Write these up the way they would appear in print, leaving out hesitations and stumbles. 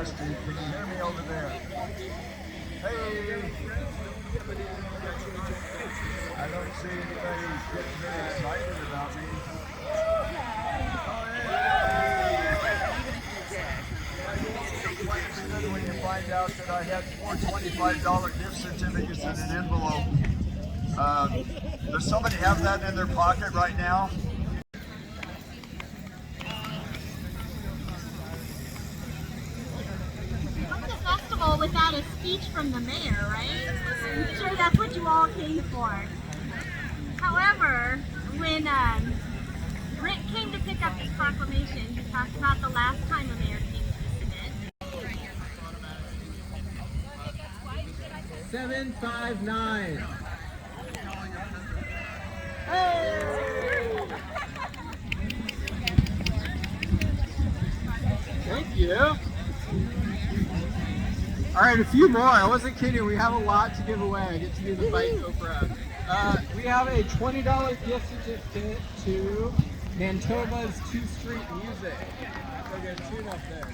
nasty. Can you hear me over there? Hey! I don't see anybody getting very excited about me. Oh, hey! When you find out that I had 4 $25 gift certificates in an envelope. Does somebody have that in their pocket right now? Without a speech from the mayor, right? I'm sure that's what you all came for. However, when Rick came to pick up his proclamation, he talked about the last time a mayor came to this event. 759. Thank you. All right, a few more. I wasn't kidding. We have a lot to give away. I get to do the bike Oprah. We have a $20 gift certificate to Manitoba's 2 Street Music. So get a tune up there.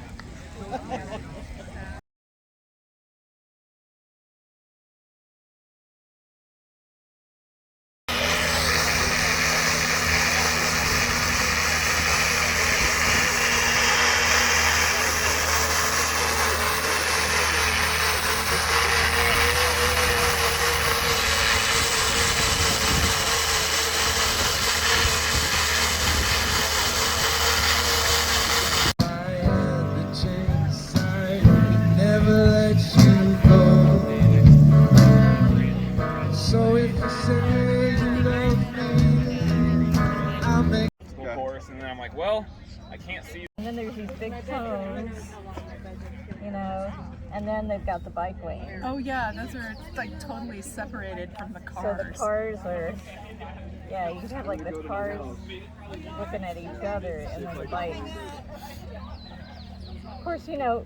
And then I'm like, well, I can't see. And then there's these big cones, you know, and then they've got the bike lane. Oh yeah, those are like totally separated from the cars. So the cars are, yeah, you can have like the cars looking at each other and then the bikes. Of course, you know,